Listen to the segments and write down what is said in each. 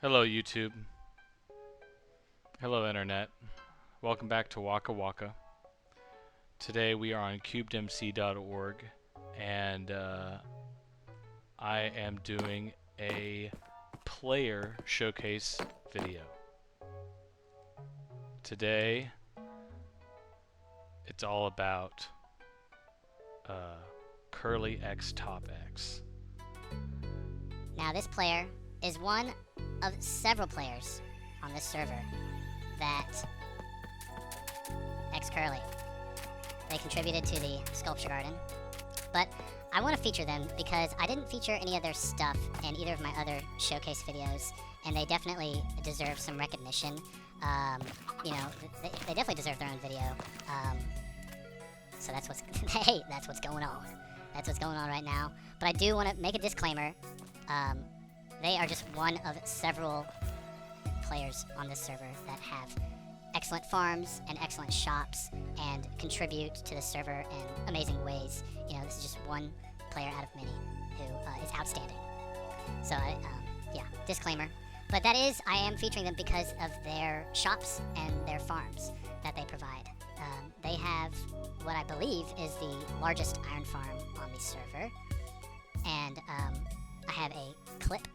Hello YouTube. Hello Internet. Welcome back to Waka Waka. Today we are on cubedmc.org and I am doing a player showcase video. Today it's all about xCurlyxTopx. Now this player is one of several players on this server that xCurly. They contributed to the sculpture garden, but I want to feature them because I didn't feature any of their stuff in either of my other showcase videos, and they definitely deserve some recognition. They definitely deserve their own video. So that's what's hey, that's what's going on. That's what's going on right now. But I do want to make a disclaimer. They are just one of several players on this server that have excellent farms and excellent shops and contribute to the server in amazing ways. You know, this is just one player out of many who is outstanding. So, disclaimer. But that is, I am featuring them because of their shops and their farms that they provide. They have what I believe is the largest iron farm on the server. And I have a clip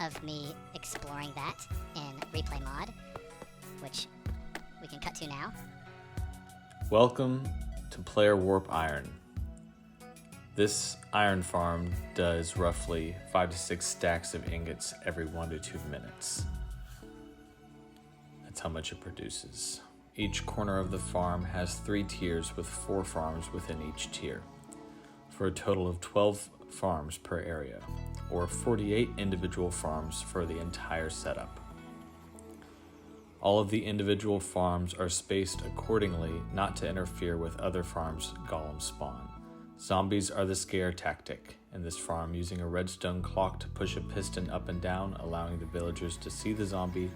of me exploring that in replay mod, which we can cut to now. Welcome to Player Warp Iron. This iron farm does roughly 5 to 6 stacks of ingots every 1 to 2 minutes. That's how much it produces. Each corner of the farm has 3 tiers with 4 farms within each tier, for a total of 12 farms per area, or 48 individual farms for the entire setup. All of the individual farms are spaced accordingly not to interfere with other farms' golem spawn. Zombies are the scare tactic in this farm, using a redstone clock to push a piston up and down, allowing the villagers to see the zombie,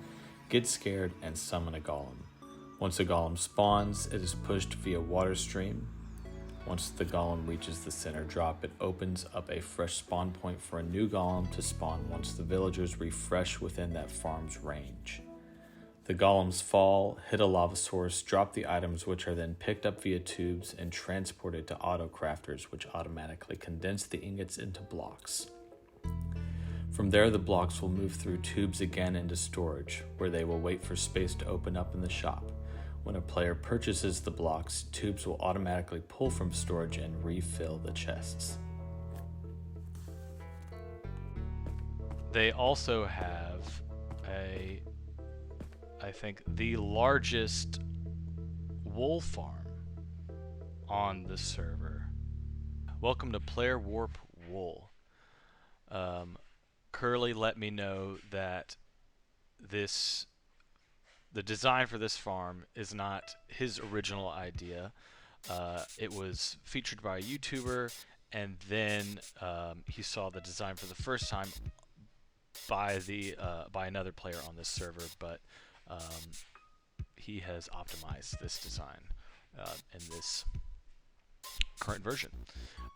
get scared, and summon a golem. Once a golem spawns, it is pushed via water stream. Once the golem reaches the center drop, it opens up a fresh spawn point for a new golem to spawn once the villagers refresh within that farm's range. The golems fall, hit a lava source, drop the items, which are then picked up via tubes and transported to auto crafters, which automatically condense the ingots into blocks. From there, the blocks will move through tubes again into storage, where they will wait for space to open up in the shop. When a player purchases the blocks, tubes will automatically pull from storage and refill the chests. They also have I think the largest wool farm on the server. Welcome to Player Warp Wool. Curly let me know that the design for this farm is not his original idea. It was featured by a YouTuber, and then he saw the design for the first time by another player on this server, but he has optimized this design in this current version.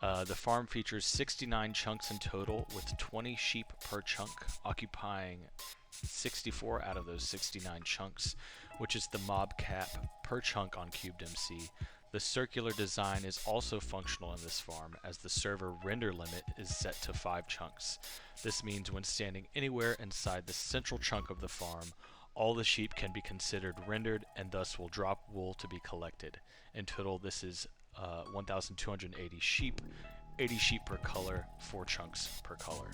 The farm features 69 chunks in total, with 20 sheep per chunk, occupying 64 out of those 69 chunks, which is the mob cap per chunk on CubedMC. The circular design is also functional in this farm, as the server render limit is set to 5 chunks. This means when standing anywhere inside the central chunk of the farm, all the sheep can be considered rendered and thus will drop wool to be collected. In total, this is 1,280 sheep, 80 sheep per color, 4 chunks per color.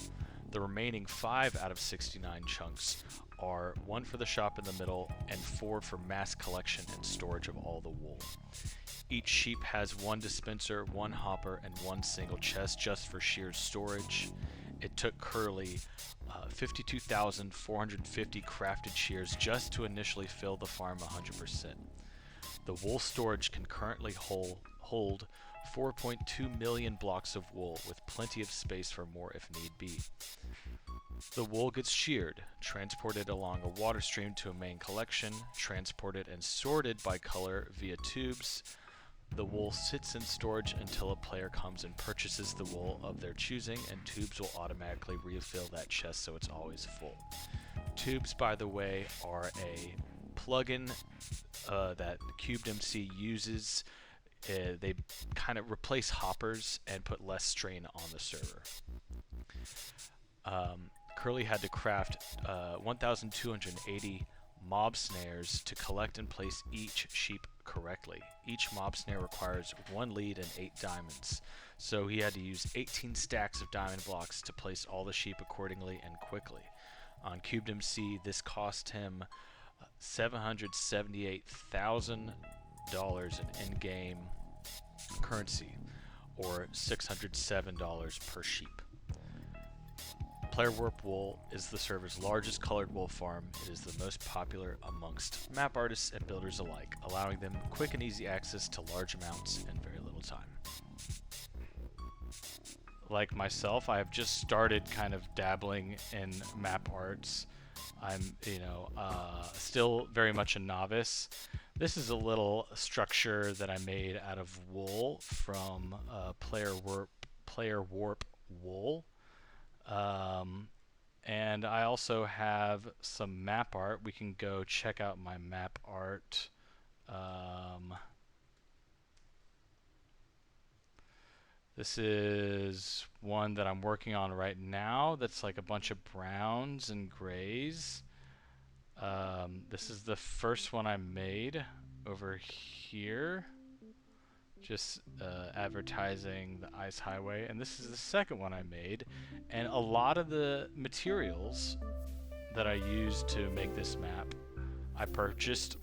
The remaining 5 out of 69 chunks are 1 for the shop in the middle and 4 for mass collection and storage of all the wool. Each sheep has 1 dispenser, 1 hopper, and 1 single chest just for sheer storage. It took Curly 52,450 crafted shears just to initially fill the farm 100%. The wool storage can currently hold 4.2 million blocks of wool, with plenty of space for more if need be. The wool gets sheared, transported along a water stream to a main collection, transported and sorted by color via tubes. The wool sits in storage until a player comes and purchases the wool of their choosing, and tubes will automatically refill that chest so it's always full. Tubes, by the way, are a plugin that CubedMC uses. They kind of replace hoppers and put less strain on the server. Curly had to craft 1,280 mob snares to collect and place each sheep correctly. Each mob snare requires 1 lead and 8 diamonds, so he had to use 18 stacks of diamond blocks to place all the sheep accordingly and quickly. On CubedMC, this cost him $778,000 in in-game currency, or $607 per sheep. Player Warp Wool is the server's largest colored wool farm. It is the most popular amongst map artists and builders alike, allowing them quick and easy access to large amounts in very little time. Like myself, I have just started kind of dabbling in map arts. I'm, still very much a novice. This is a little structure that I made out of wool from Player Warp Wool. And I also have some map art. We can go check out my map art. This is one that I'm working on right now that's like a bunch of browns and grays. This is the first one I made over here, just advertising the Ice Highway, and this is the second one I made. And a lot of the materials that I used to make this map I purchased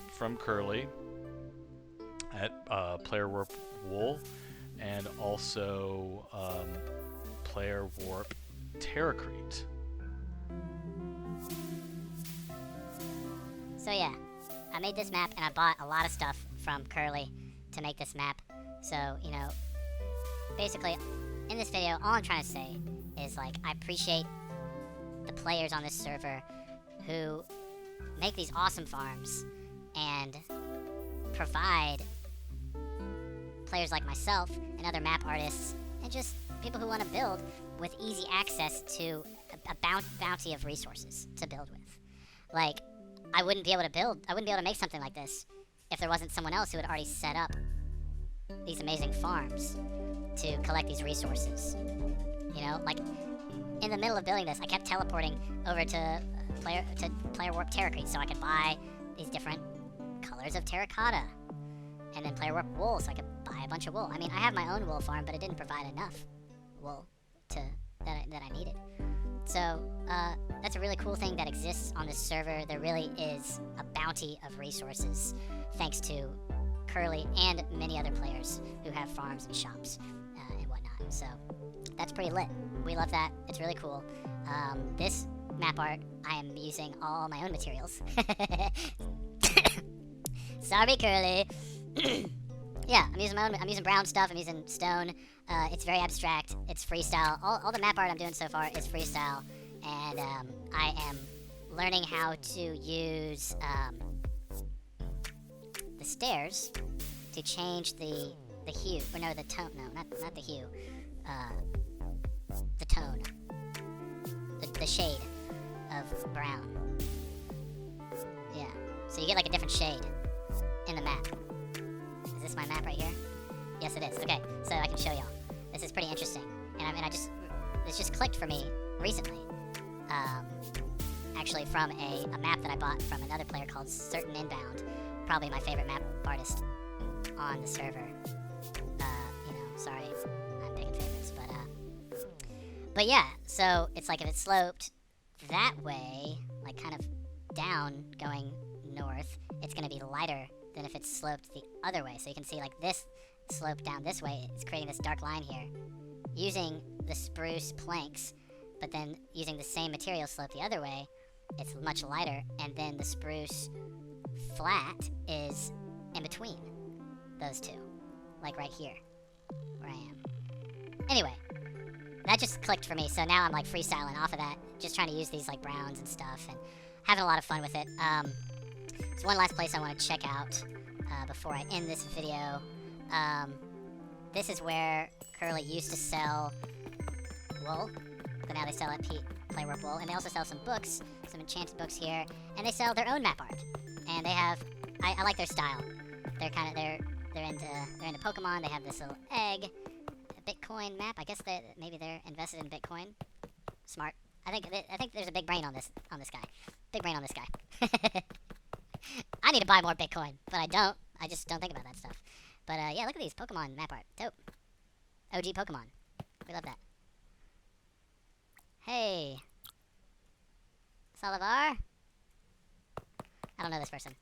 from Curly at Player Warp Wool, and also Player Warp Terracrete. So yeah, I made this map and I bought a lot of stuff from Curly to make this map. So, basically, in this video, all I'm trying to say is, I appreciate the players on this server who make these awesome farms and provide players like myself and other map artists and just people who want to build with easy access to a bounty of resources to build with. I wouldn't be able to make something like this if there wasn't someone else who had already set up these amazing farms to collect these resources. In the middle of building this, I kept teleporting over to Player Warp Terracrete so I could buy these different colors of terracotta, and then Player Warp Wool so I could buy a bunch of wool. I mean, I have my own wool farm, but it didn't provide enough wool that I needed. So that's a really cool thing that exists on this server. There really is a bounty of resources thanks to Curly and many other players who have farms and shops and whatnot. So that's pretty lit. We love that. It's really cool. This map art, I am using all my own materials. Sorry, Curly. Yeah, I'm using brown stuff. I'm using stone. It's very abstract. It's freestyle. All the map art I'm doing so far is freestyle, and I am learning how to use the stairs to change the hue, or no, the tone. No, not the hue. The tone. The shade of brown. Yeah. So you get a different shade in the map. Is this my map right here? Yes, it is. Okay, so I can show y'all. This is pretty interesting, and this just clicked for me recently. Actually, from a map that I bought from another player called Certain Inbound, probably my favorite map artist on the server. Sorry, I'm picking favorites, but yeah. So it's if it's sloped that way, kind of down going north, it's gonna be lighter than if it's sloped the other way. So you can see this slope down this way, it's creating this dark line here. Using the spruce planks, but then using the same material slope the other way, it's much lighter, and then the spruce flat is in between those two, right here, where I am. Anyway, that just clicked for me, so now I'm freestyling off of that, just trying to use these browns and stuff, and having a lot of fun with it. There's one last place I want to check out before I end this video. This is where Curly used to sell wool. but now they sell at Play Whirlpool, and they also sell some books, some enchanted books here, and they sell their own map art. And they have, I like their style. They're into Pokemon. They have this little egg, a Bitcoin map. I guess maybe they're invested in Bitcoin. Smart. I think there's a big brain on this guy. Big brain on this guy. I need to buy more Bitcoin, but I don't. I just don't think about that stuff. But yeah, look at these Pokemon map art. Dope. OG Pokemon. We love that. Hey. Salivar? I don't know this person.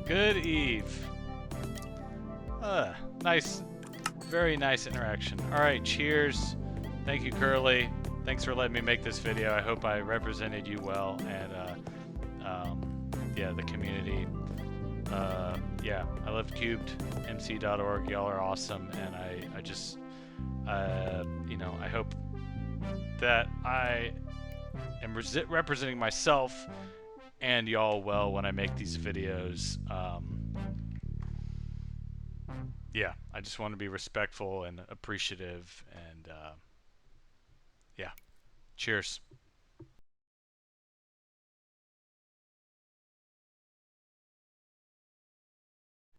Good Eve. Nice, very nice interaction. All right, cheers. Thank you, Curly. Thanks for letting me make this video. I hope I represented you well, and yeah, the community. Yeah, I love Cubed, mc.org. Y'all are awesome, and I just, you know, I hope that I am representing myself and y'all well when I make these videos. Yeah, I just want to be respectful and appreciative, and yeah, cheers.